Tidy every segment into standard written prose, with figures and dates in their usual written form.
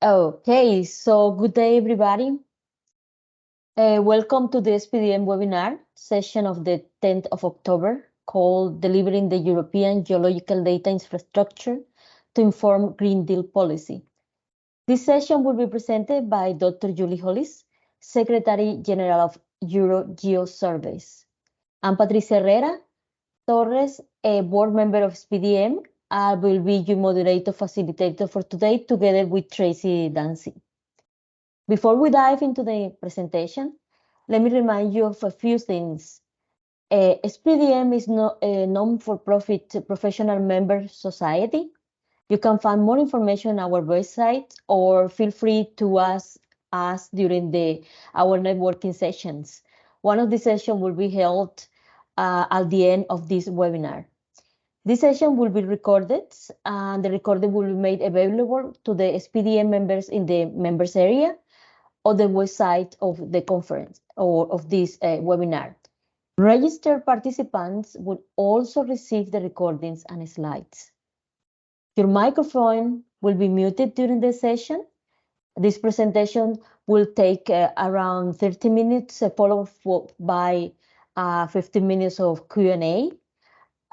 Okay, so good day, everybody. Welcome to the SPDM webinar session of the 10th of October called Delivering the European Geological Data Infrastructure to Inform Green Deal Policy. This session will be presented by Dr. Julie Hollis, Secretary General of EuroGeoSurveys. I'm Patricia Herrera Torres, a board member of SPDM. I will be your moderator facilitator for today together with Tracy Dancy. Before we dive into the presentation, let me remind you of a few things. SPDM is a non-for-profit professional member society. You can find more information on our website or feel free to ask us during our networking sessions. One of the sessions will be held at the end of this webinar. This session will be recorded and the recording will be made available to the SPDM members in the members area or the website of the conference or of this webinar. Registered participants will also receive the recordings and slides. Your microphone will be muted during the session. This presentation will take around 30 minutes, followed by 15 minutes of Q&A.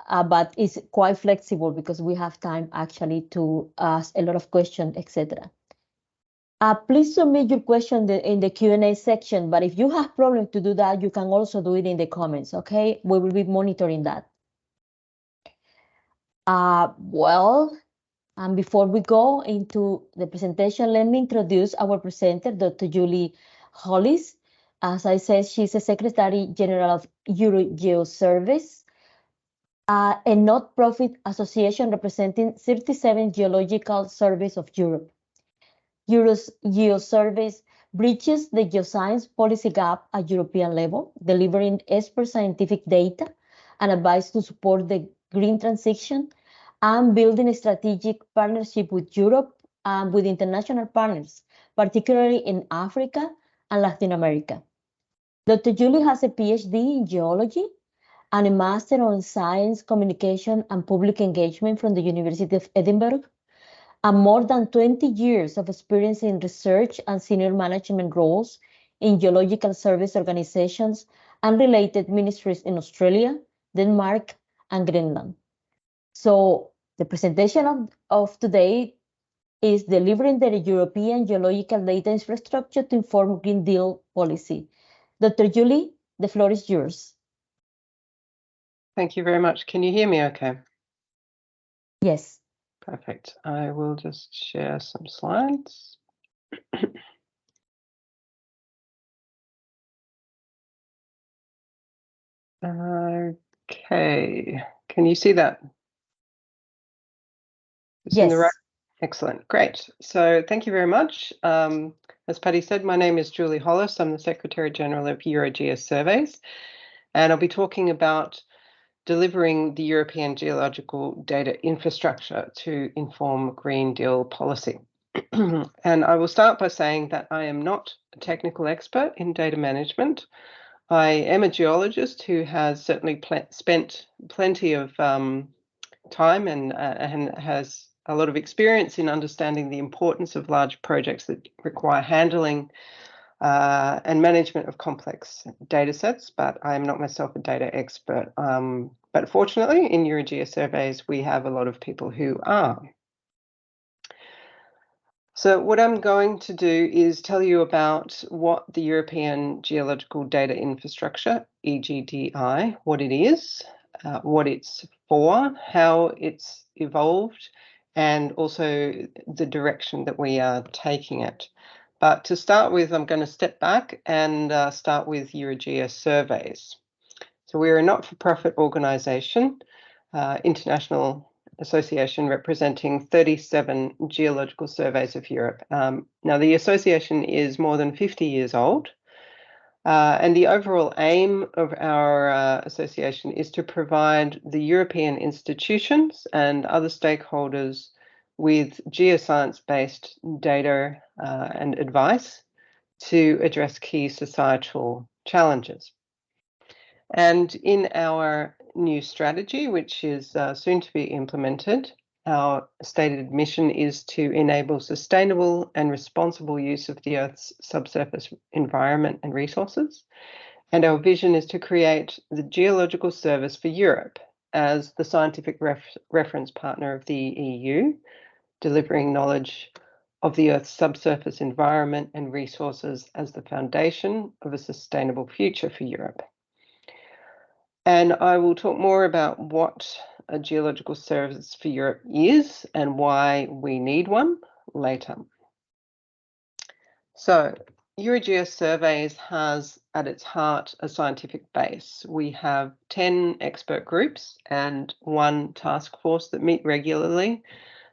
But it's quite flexible because we have time actually to ask a lot of questions, etc. Please submit your question in the Q&A section, but if you have problems to do that, you can also do it in the comments, okay? We will be monitoring that. And before we go into the presentation, let me introduce our presenter, Dr. Julie Hollis. As I said, she's the Secretary General of EuroGeoSurveys, a not-profit association representing 37 geological surveys of Europe. EuroGeoSurveys bridges the geoscience policy gap at European level, delivering expert scientific data and advice to support the green transition and building a strategic partnership with Europe and with international partners, particularly in Africa and Latin America. Dr. Julie has a PhD in geology and a Master on Science, Communication and Public Engagement from the University of Edinburgh, and more than 20 years of experience in research and senior management roles in geological service organizations and related ministries in Australia, Denmark, and Greenland. So the presentation of today is Delivering the European Geological Data Infrastructure to Inform Green Deal Policy. Dr. Julie, the floor is yours. Thank you very much. Can you hear me okay? Yes. Perfect. I will just share some slides. Okay. Can you see that? Yes. Excellent. Great. So thank you very much. As Patty said, my name is Julie Hollis. I'm the Secretary General of EuroGeoSurveys, and I'll be talking about delivering the European Geological Data Infrastructure to inform Green Deal policy. And I will start by saying that I am not a technical expert in data management. I am a geologist who has certainly spent plenty of time and has a lot of experience in understanding the importance of large projects that require handling and management of complex data sets, but I am not myself a data expert. But fortunately, in EuroGeoSurveys, we have a lot of people who are. So what I'm going to do is tell you about what the European Geological Data Infrastructure, EGDI, what it is, what it's for, how it's evolved, and also the direction that we are taking it. But to start with, I'm going to step back and start with EuroGeoSurveys. So we're a not-for-profit organisation, international association representing 37 geological surveys of Europe. Now, the association is more than 50 years old, and the overall aim of our association is to provide the European institutions and other stakeholders with geoscience-based data and advice to address key societal challenges. And in our new strategy, which is soon to be implemented, Our stated mission is to enable sustainable and responsible use of the Earth's subsurface environment and resources. And our vision is to create the Geological Service for Europe as the scientific reference partner of the EU, delivering knowledge of the Earth's subsurface environment and resources as the foundation of a sustainable future for Europe. And I will talk more about what a Geological Service for Europe is and why we need one later. So, EuroGeoSurveys has at its heart a scientific base. We have 10 expert groups and one task force that meet regularly.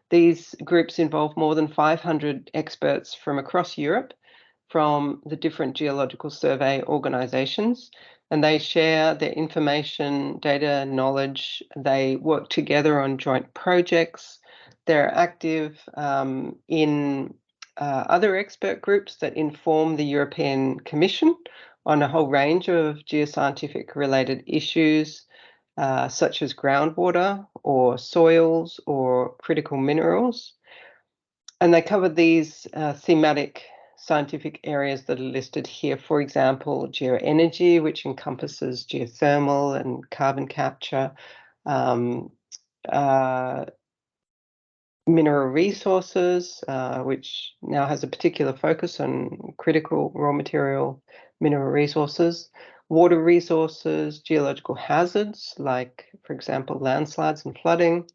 These groups involve more than 500 experts from across Europe, from the different geological survey organisations, and they share their information, data, knowledge. They work together on joint projects. They're active in other expert groups that inform the European Commission on a whole range of geoscientific related issues, such as groundwater or soils or critical minerals. And they cover these thematic scientific areas that are listed here. For example, geoenergy, which encompasses geothermal and carbon capture, mineral resources, which now has a particular focus on critical raw material mineral resources, water resources, geological hazards, like, for example, landslides and flooding,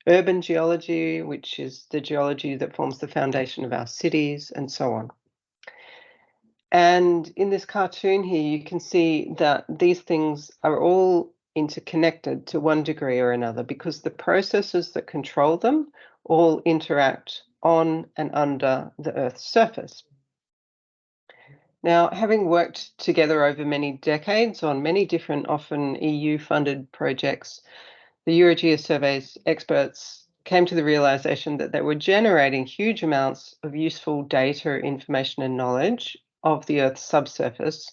urban geology, which is the geology that forms the foundation of our cities, and so on. And in this cartoon here, you can see that these things are all interconnected to one degree or another because the processes that control them all interact on and under the Earth's surface. Now, having worked together over many decades on many different, often EU-funded projects, the EuroGeoSurveys experts came to the realization that they were generating huge amounts of useful data, information, and knowledge of the Earth's subsurface,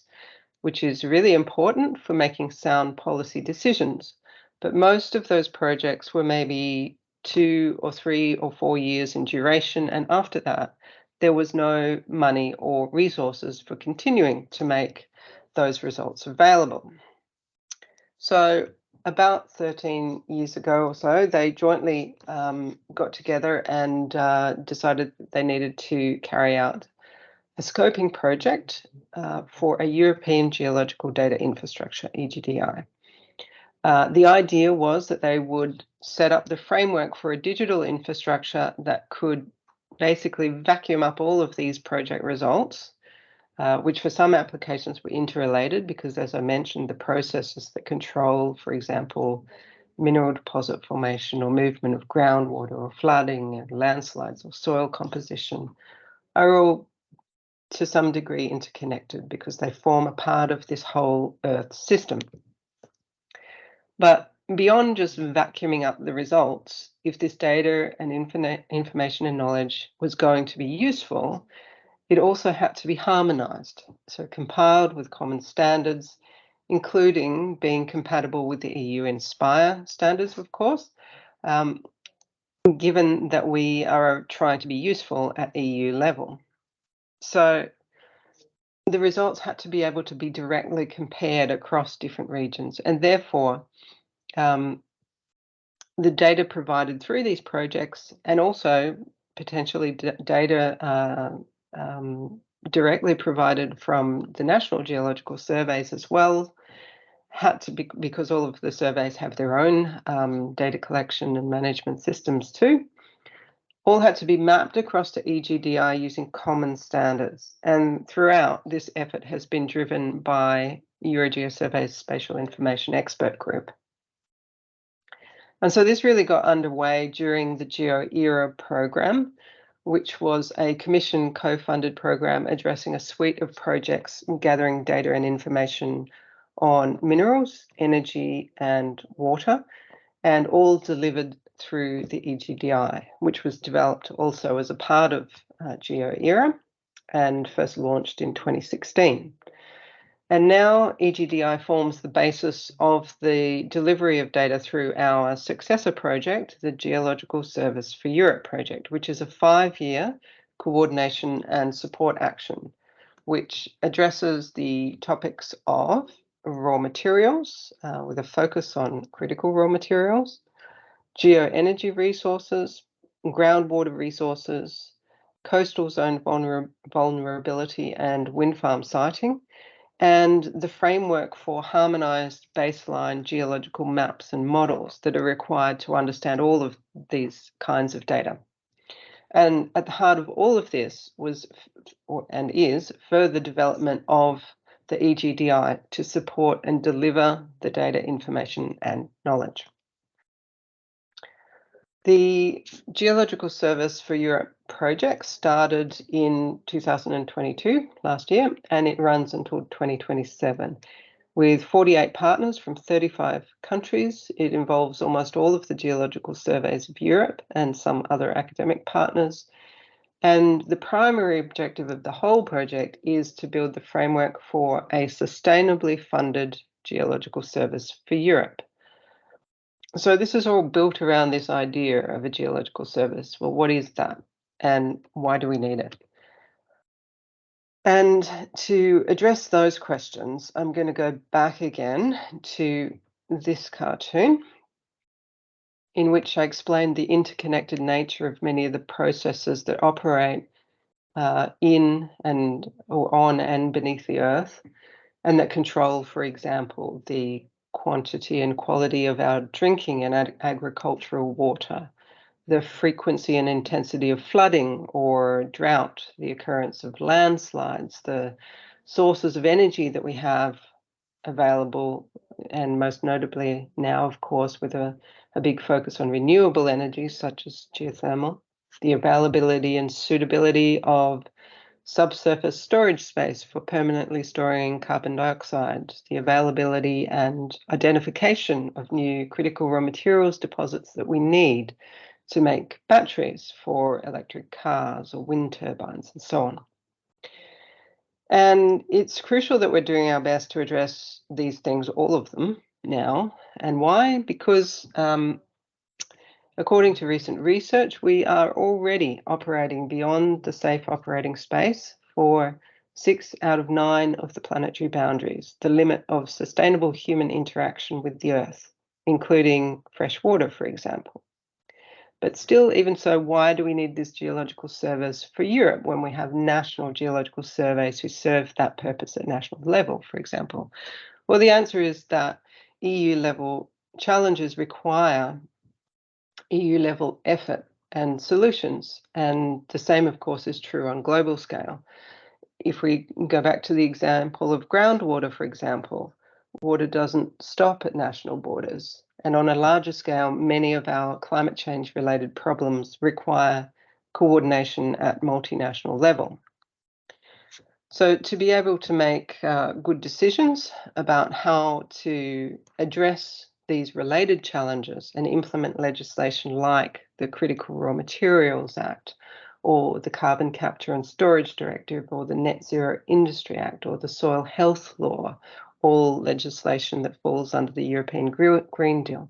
which is really important for making sound policy decisions. But most of those projects were maybe 2 or 3 or 4 years in duration, and after that, there was no money or resources for continuing to make those results available. So about 13 years ago or so, they jointly got together and decided that they needed to carry out a scoping project for a European Geological Data Infrastructure, EGDI. The idea was that they would set up the framework for a digital infrastructure that could basically vacuum up all of these project results, which for some applications were interrelated because, as I mentioned, the processes that control, for example, mineral deposit formation or movement of groundwater or flooding and landslides or soil composition are all to some degree interconnected because they form a part of this whole Earth system. But beyond just vacuuming up the results, if this data and information and knowledge was going to be useful, it also had to be harmonized, so compiled with common standards, including being compatible with the EU Inspire standards, of course, given that we are trying to be useful at EU level. So the results had to be able to be directly compared across different regions, and therefore the data provided through these projects and also potentially data directly provided from the national geological surveys as well had to be, because all of the surveys have their own data collection and management systems too, all had to be mapped across to EGDI using common standards. And throughout, this effort has been driven by EuroGeoSurveys Spatial Information Expert Group. And so this really got underway during the GeoEra program, which was a Commission co-funded program addressing a suite of projects gathering data and information on minerals, energy, and water, and all delivered through the EGDI, which was developed also as a part of GeoEra and first launched in 2016. And now EGDI forms the basis of the delivery of data through our successor project, the Geological Service for Europe project, which is a 5-year coordination and support action, which addresses the topics of raw materials, with a focus on critical raw materials, geoenergy resources, groundwater resources, coastal zone vulnerability and wind farm siting, and the framework for harmonized baseline geological maps and models that are required to understand all of these kinds of data. And at the heart of all of this was and is further development of the EGDI to support and deliver the data, information and knowledge. The Geological Service for Europe project started in 2022, last year, and it runs until 2027. With 48 partners from 35 countries, it involves almost all of the geological surveys of Europe and some other academic partners. And the primary objective of the whole project is to build the framework for a sustainably funded geological service for Europe. So this is all built around this idea of a geological service. Well, what is that? And why do we need it? And to address those questions, I'm going to go back again to this cartoon, in which I explained the interconnected nature of many of the processes that operate in and or on and beneath the earth, and that control, for example, the quantity and quality of our drinking and agricultural water, the frequency and intensity of flooding or drought, the occurrence of landslides, the sources of energy that we have available, and most notably now, of course, with a big focus on renewable energies such as geothermal, the availability and suitability of subsurface storage space for permanently storing carbon dioxide, the availability and identification of new critical raw materials deposits that we need to make batteries for electric cars or wind turbines and so on. And it's crucial that we're doing our best to address these things, all of them now. And why? Because according to recent research, we are already operating beyond the safe operating space for 6 out of 9 of the planetary boundaries, the limit of sustainable human interaction with the Earth, including fresh water, for example. But still, even so, why do we need this geological service for Europe when we have national geological surveys who serve that purpose at national level, for example? Well, the answer is that EU-level challenges require EU-level effort and solutions, and the same, of course, is true on global scale. If we go back to the example of groundwater, for example, water doesn't stop at national borders. And on a larger scale, many of our climate change related problems require coordination at multinational level. So to be able to make good decisions about how to address these related challenges and implement legislation like the Critical Raw Materials Act, or the Carbon Capture and Storage Directive, or the Net Zero Industry Act, or the Soil Health Law, all legislation that falls under the European Green Deal.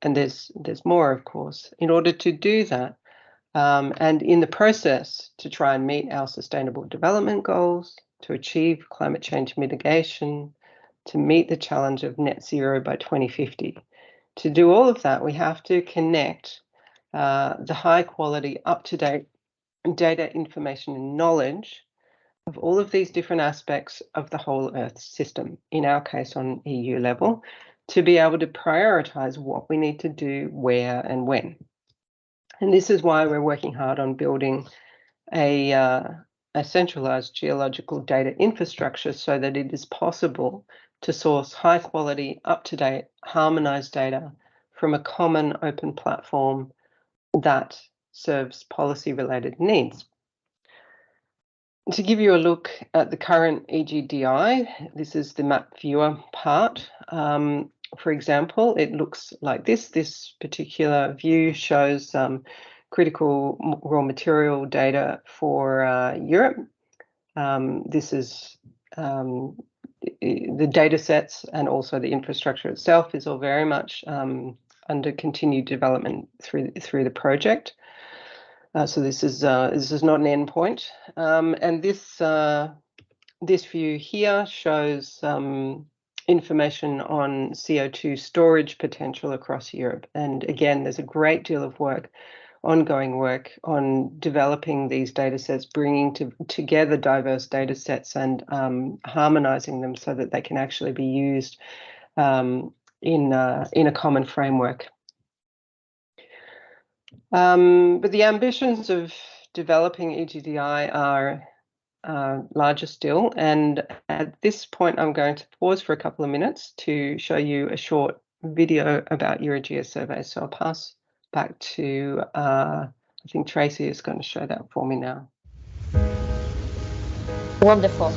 And there's more, of course. In order to do that, and in the process to try and meet our sustainable development goals, to achieve climate change mitigation, to meet the challenge of net zero by 2050. To do all of that, we have to connect the high quality, up-to-date data, information and knowledge of all of these different aspects of the whole Earth system, in our case on EU level, to be able to prioritize what we need to do, where and when. And this is why we're working hard on building a centralized geological data infrastructure so that it is possible to source high quality, up-to-date, harmonized data from a common open platform that serves policy-related needs. To give you a look at the current EGDI, this is the map viewer part. For example, it looks like this. This particular view shows critical raw material data for Europe. This is the data sets and also the infrastructure itself is all very much under continued development through the project. So this is not an endpoint, and this view here shows information on CO2 storage potential across Europe. And again, there's a great deal of ongoing work on developing these data sets, bringing together diverse data sets and harmonizing them so that they can actually be used in a common framework. But the ambitions of developing EGDI are larger still, and at this point I'm going to pause for a couple of minutes to show you a short video about EuroGeoSurveys. So I'll pass back to I think Tracy is going to show that for me now. Wonderful.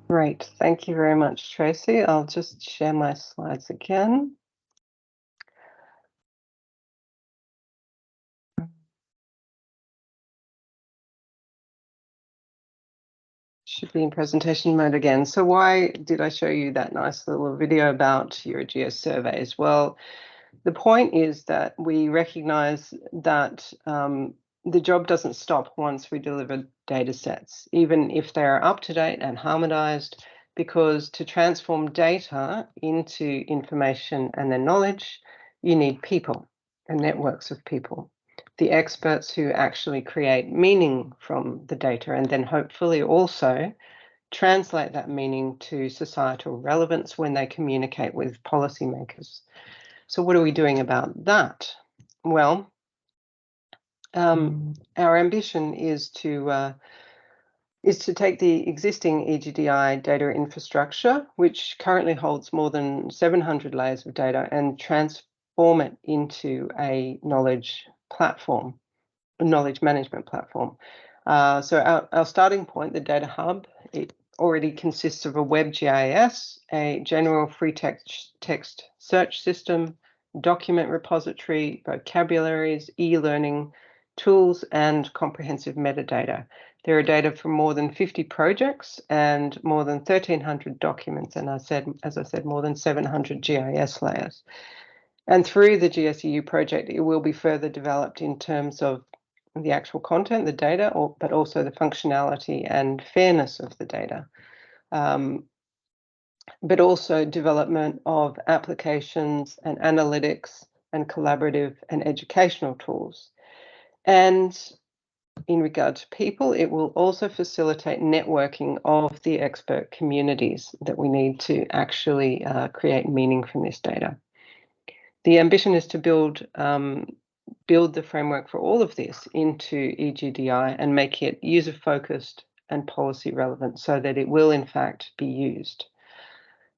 Great, thank you very much, Tracy. I'll just share my slides again. Should be in presentation mode again. So why did I show you that nice little video about EuroGeoSurveys? Well, the point is that we recognize that the job doesn't stop once we deliver data sets, even if they're up to date and harmonized, because to transform data into information and then knowledge, you need people and networks of people, the experts who actually create meaning from the data and then hopefully also translate that meaning to societal relevance when they communicate with policymakers. So what are we doing about that? Well, our ambition is to take the existing EGDI data infrastructure, which currently holds more than 700 layers of data, and transform it into a knowledge platform, a knowledge management platform. So our starting point, the data hub, it already consists of a web GIS, a general free text search system, document repository, vocabularies, e-learning tools, and comprehensive metadata. There are data from more than 50 projects and more than 1,300 documents, and as I said, more than 700 GIS layers. And through the GSEU project, it will be further developed in terms of the actual content, the data, but also the functionality and fairness of the data. But also development of applications and analytics and collaborative and educational tools. And in regard to people, it will also facilitate networking of the expert communities that we need to actually create meaning from this data. The ambition is to build the framework for all of this into EGDI and make it user-focused and policy relevant so that it will in fact be used.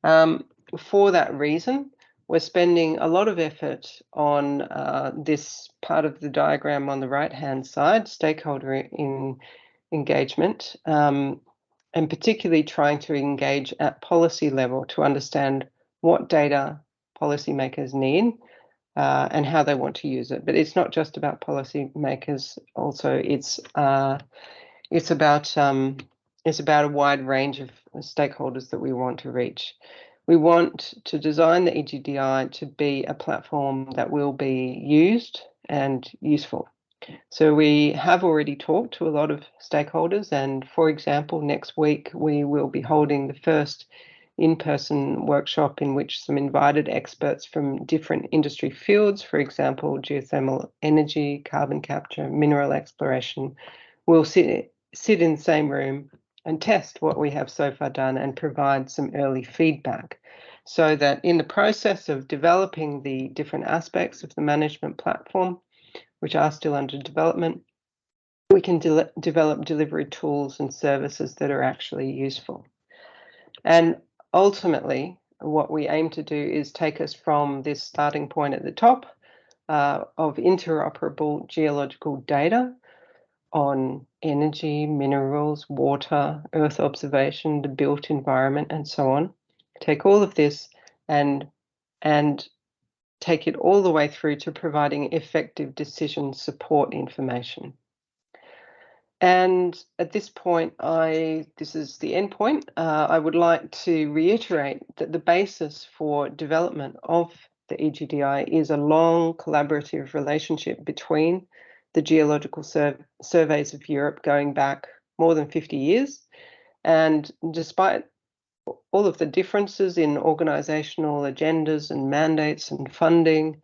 For that reason, we're spending a lot of effort on this part of the diagram on the right-hand side, stakeholder engagement, and particularly trying to engage at policy level to understand what data policymakers need and how they want to use it. But it's not just about policymakers. Also, it's about a wide range of stakeholders that we want to reach. We want to design the EGDI to be a platform that will be used and useful. So we have already talked to a lot of stakeholders, and for example, next week we will be holding the first in-person workshop in which some invited experts from different industry fields, for example, geothermal energy, carbon capture, mineral exploration, will sit in the same room and test what we have so far done and provide some early feedback, so that in the process of developing the different aspects of the management platform, which are still under development, we can develop delivery tools and services that are actually useful. And ultimately, what we aim to do is take us from this starting point at the top of interoperable geological data on energy, minerals, water, earth observation, the built environment, and so on. Take all of this and take it all the way through to providing effective decision support information. And at this point, this is the end point. I would like to reiterate that the basis for development of the EGDI is a long collaborative relationship between the Geological Surveys of Europe going back more than 50 years. And despite all of the differences in organizational agendas and mandates and funding,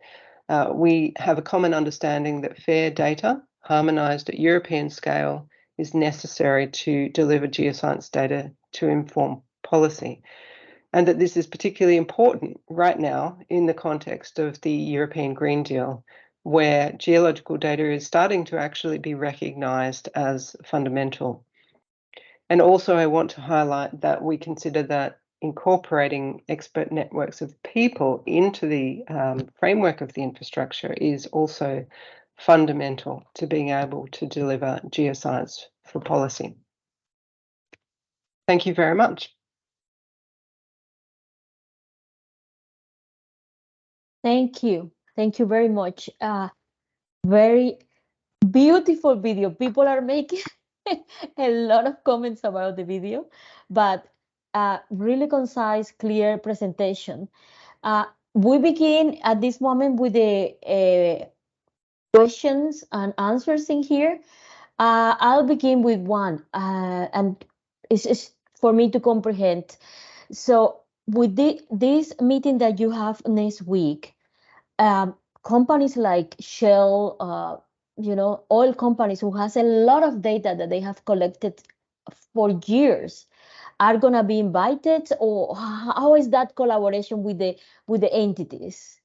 we have a common understanding that fair data, harmonized at European scale, is necessary to deliver geoscience data to inform policy. And that this is particularly important right now in the context of the European Green Deal, where geological data is starting to actually be recognized as fundamental. And also I want to highlight that we consider that incorporating expert networks of people into the framework of the infrastructure is also fundamental to being able to deliver geoscience for policy. Thank you very much. Thank you. Thank you very much. Very beautiful video. People are making a lot of comments about the video, but really concise, clear presentation. We begin at this moment with the questions and answers in here. I'll begin with one, and it's for me to comprehend. So with this meeting that you have next week, companies like Shell, oil companies who has a lot of data that they have collected for years, are gonna be invited, or how is that collaboration with the entities?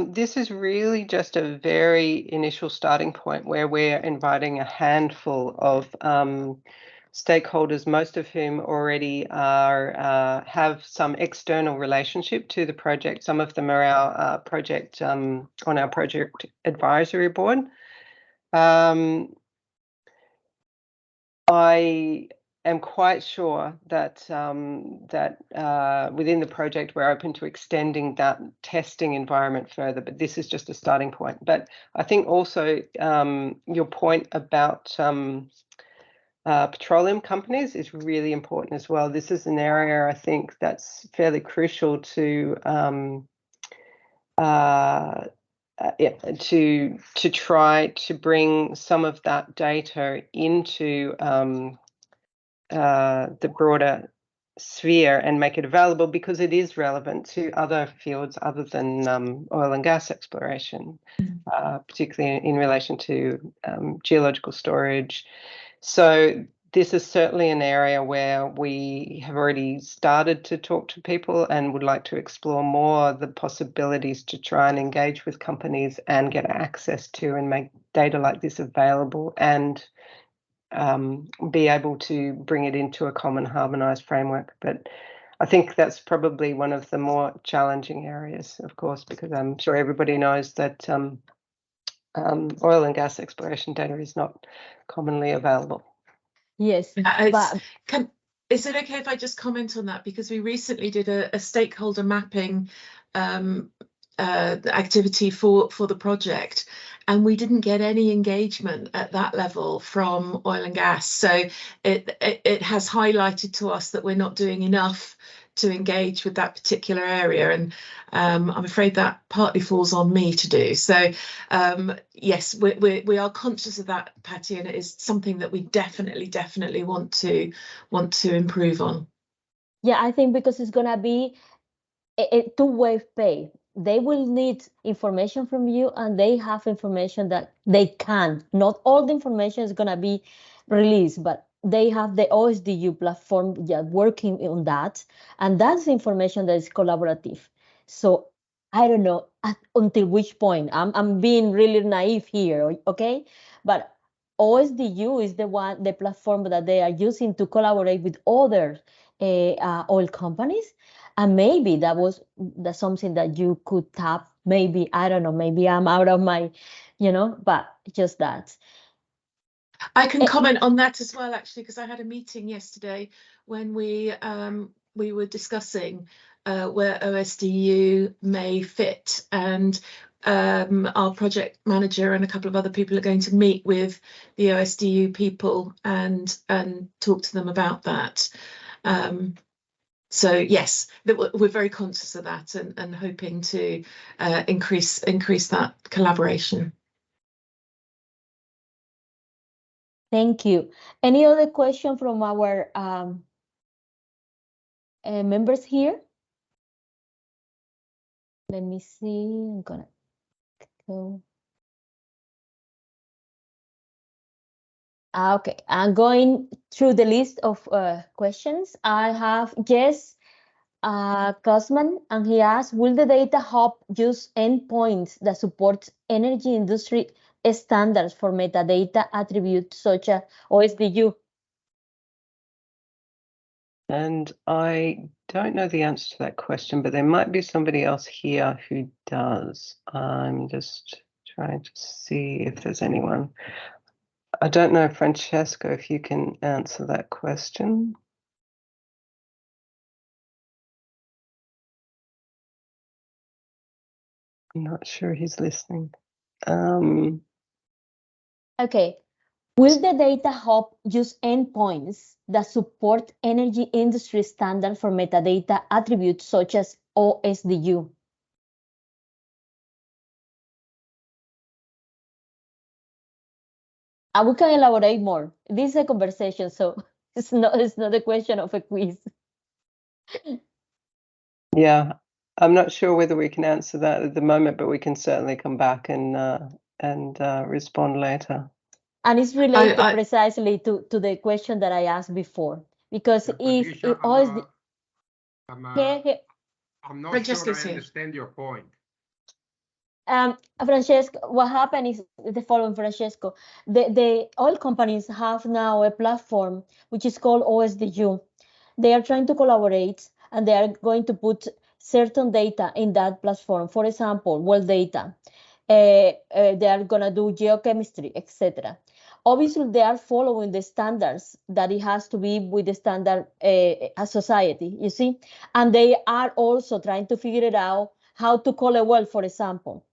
This is really just a very initial starting point where we're inviting a handful of stakeholders, most of whom already have some external relationship to the project. Some of them are our project on our project advisory board. I am quite sure that within the project we're open to extending that testing environment further, but this is just a starting point. But I think also your point about petroleum companies is really important as well. This is an area I think that's fairly crucial to try to bring some of that data into the broader sphere and make it available, because it is relevant to other fields other than oil and gas exploration, particularly in relation to geological storage. So this is certainly an area where we have already started to talk to people and would like to explore more the possibilities to try and engage with companies and get access to and make data like this available, and be able to bring it into a common harmonized framework. But I think that's probably one of the more challenging areas, of course, because I'm sure everybody knows that oil and gas exploration data is not commonly available. Yes, is it okay if I just comment on that? Because we recently did a stakeholder mapping activity for the project, and we didn't get any engagement at that level from oil and gas. So it has highlighted to us that we're not doing enough to engage with that particular area, and I'm afraid that partly falls on me to do. So yes, we are conscious of that, Patty, and it is something that we definitely want to improve on. Yeah, I think because it's gonna be a two-way pay. They will need information from you, and they have information that they can. Not all the information is gonna be released, but they have the OSDU platform working on that, and that's information that is collaborative. So I don't know until which point. I'm being really naive here, okay? But OSDU is the platform that they are using to collaborate with other oil companies. And maybe that's something that you could tap. Maybe, I don't know, maybe I'm out of my, but just that. I can comment on that as well, actually, because I had a meeting yesterday when we were discussing where OSDU may fit, and our project manager and a couple of other people are going to meet with the OSDU people and talk to them about that. So yes, we're very conscious of that and hoping to increase that collaboration. Thank you. Any other question from our members here? Let me see. I'm gonna go. Okay, I'm going through the list of questions. I have Jess Kosman, and he asks, will the data hub use endpoints that support energy industry standards for metadata attributes such as OSDU? And I don't know the answer to that question, but there might be somebody else here who does. I'm just trying to see if there's anyone. I don't know, Francesco, if you can answer that question. I'm not sure he's listening. Okay. Will the data hub use endpoints that support energy industry standard for metadata attributes such as OSDU? We can elaborate more. This is a conversation, so it's not a question of a quiz. Yeah, I'm not sure whether we can answer that at the moment, but we can certainly come back and respond later. And it's related precisely to the question that I asked before, because if OSDU, I'm not sure I understand your point. Francesco, what happened is the following, Francesco. The oil companies have now a platform which is called OSDU. They are trying to collaborate, and they are going to put certain data in that platform. For example, well data. They are going to do geochemistry, etc. Obviously, they are following the standards that it has to be with the standard society, you see, and they are also trying to figure it out how to call a well, for example.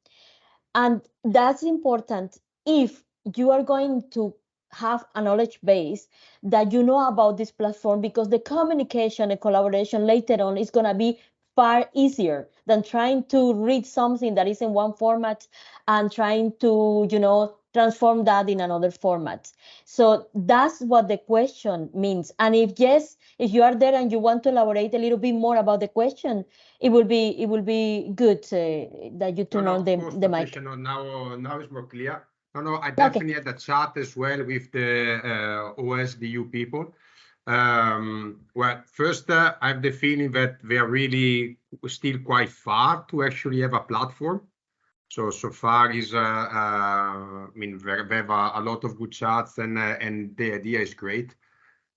And that's important if you are going to have a knowledge base that you know about this platform, because the communication and collaboration later on is going to be far easier than trying to read something that is in one format and trying to, transform that in another format. So that's what the question means. And if you are there and you want to elaborate a little bit more about the question, it will be good that you turn on the mic. Patricia, now it's more clear. No, I definitely had a chat as well with the OSDU people. Well, first, I have the feeling that we are really still quite far to actually have a platform. So far is, I mean, we have a lot of good chats, and the idea is great.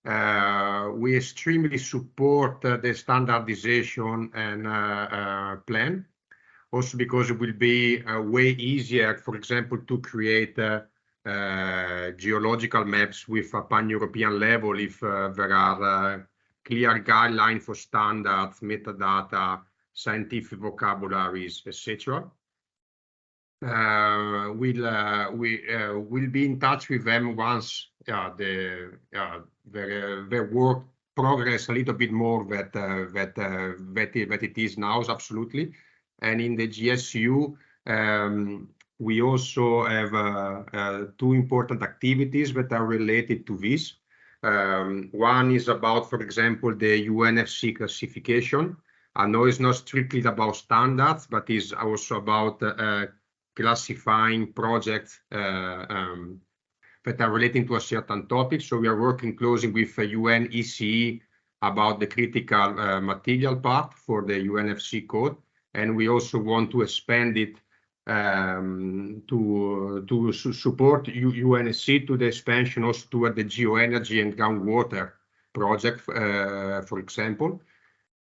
We extremely support the standardization and plan, also because it will be way easier, for example, to create geological maps with a pan-European level if there are clear guidelines for standards, metadata, scientific vocabularies, etc. We'll be in touch with them once their work progress a little bit more that it is now, absolutely. And in the GSEU, we also have two important activities that are related to this. One is about, for example, the UNFC classification. I know it's not strictly about standards, but is also about classifying projects that are relating to a certain topic. So we are working closely with UNECE about the critical material part for the UNFC code. And we also want to expand it to support UNSC to the expansion also toward the geoenergy and groundwater project, for example.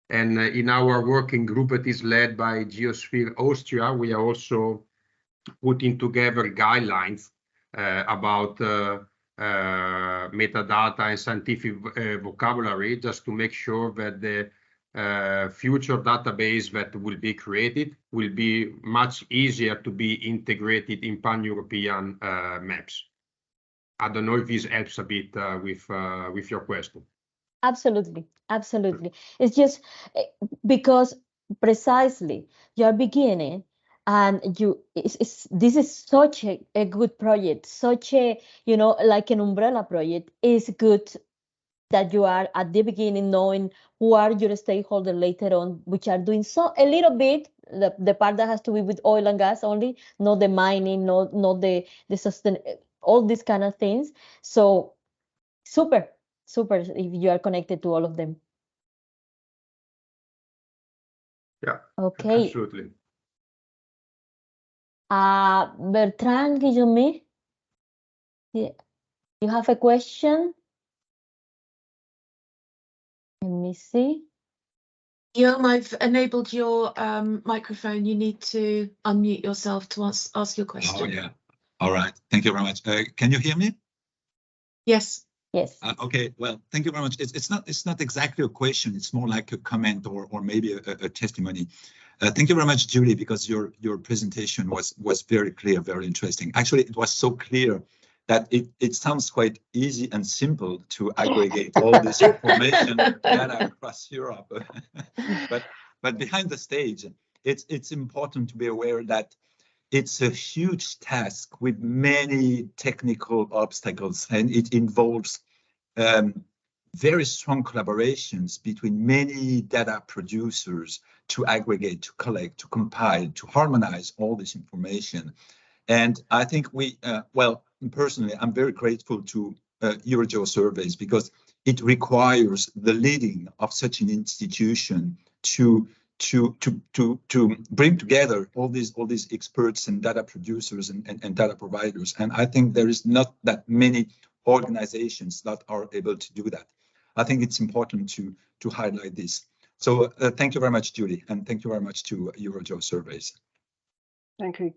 And in our working group that is led by Geosphere Austria, we are also putting together guidelines about metadata and scientific vocabulary, just to make sure that the future database that will be created will be much easier to be integrated in pan-European maps. I don't know if this helps a bit with your question. Absolutely, absolutely. It's just because precisely you're beginning, and this is such a good project, such a, like an umbrella project. It's good that you are at the beginning knowing who are your stakeholders later on, which are doing so a little bit the part that has to be with oil and gas only, not the mining, not the sustain, all these kind of things. So super if you are connected to all of them. Yeah. Okay. Absolutely. Bertrand Guillaume, you have a question? Let me see. Guillaume, I've enabled your microphone. You need to unmute yourself to ask your question. Oh, yeah. All right. Thank you very much. Can you hear me? Yes. Yes. Okay. Well, thank you very much. It's not exactly a question. It's more like a comment or maybe a testimony. Thank you very much, Julie, because your presentation was very clear, very interesting. Actually, it was so clear that it sounds quite easy and simple to aggregate all this information data across Europe. but behind the stage, it's important to be aware that it's a huge task with many technical obstacles, and it involves very strong collaborations between many data producers to aggregate, to collect, to compile, to harmonize all this information. And I think well, personally, I'm very grateful to EuroGeoSurveys, because it requires the leading of such an institution to bring together all these experts and data producers and data providers. And I think there is not that many organizations that are able to do that. I think it's important to highlight this. So thank you very much, Julie, and thank you very much to EuroGeoSurveys. Thank you,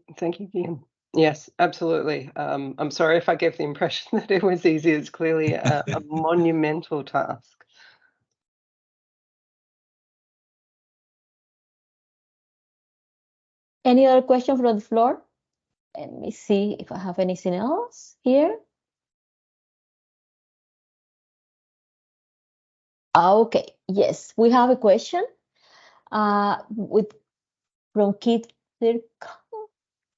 Guillaume. Yes, absolutely. I'm sorry if I gave the impression that it was easy. It's clearly a monumental task. Any other question from the floor? Let me see if I have anything else here. Okay, yes, we have a question from Keith.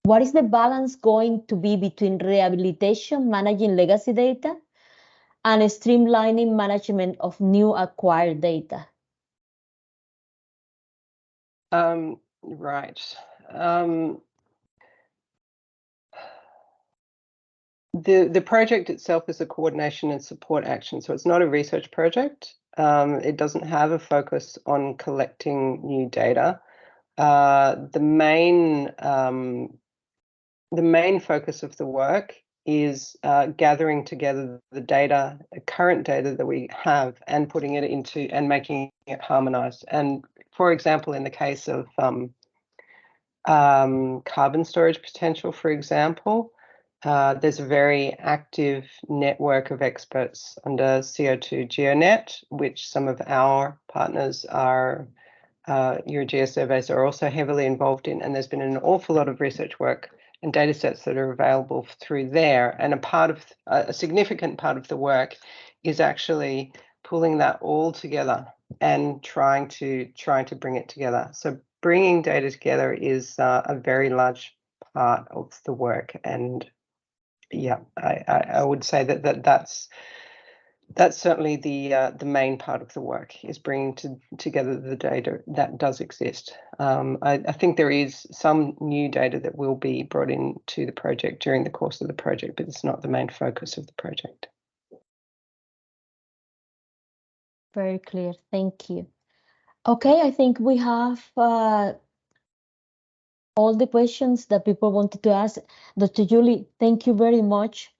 What is the balance going to be between rehabilitation, managing legacy data, and streamlining management of new acquired data? Right. The project itself is a coordination and support action, so it's not a research project. It doesn't have a focus on collecting new data. The main focus of the work is gathering together the data, the current data that we have, and putting it into and making it harmonized. And for example, in the case of carbon storage potential, for example, there's a very active network of experts under CO2 GeoNet, which some of our partners are, EuroGeoSurveys are also heavily involved in, and there's been an awful lot of research work and data sets that are available through there. And a significant part of the work is actually pulling that all together and trying to bring it together. So bringing data together is a very large part of the work, and yeah, I would say that's certainly the main part of the work, is bringing together the data that does exist. I think there is some new data that will be brought into the project during the course of the project, but it's not the main focus of the project. Very clear, thank you. Okay, I think we have all the questions that people wanted to ask. Dr. Julie, thank you very much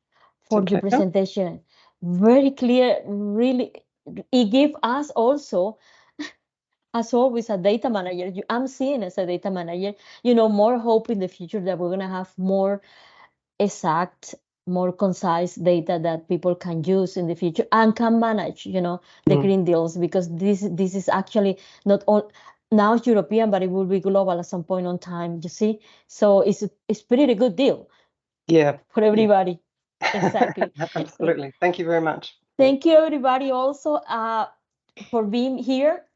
for your presentation. Very clear, really, it gave us also, as always, a data manager. I'm seeing as a data manager, more hope in the future that we're going to have more exact, more concise data that people can use in the future and can manage, the green deals, because this is actually not all. Now it's European, but it will be global at some point on time, you see? So it's pretty good deal. Yeah. For everybody. Yeah. Exactly. Absolutely. Thank you very much. Thank you, everybody, also for being here.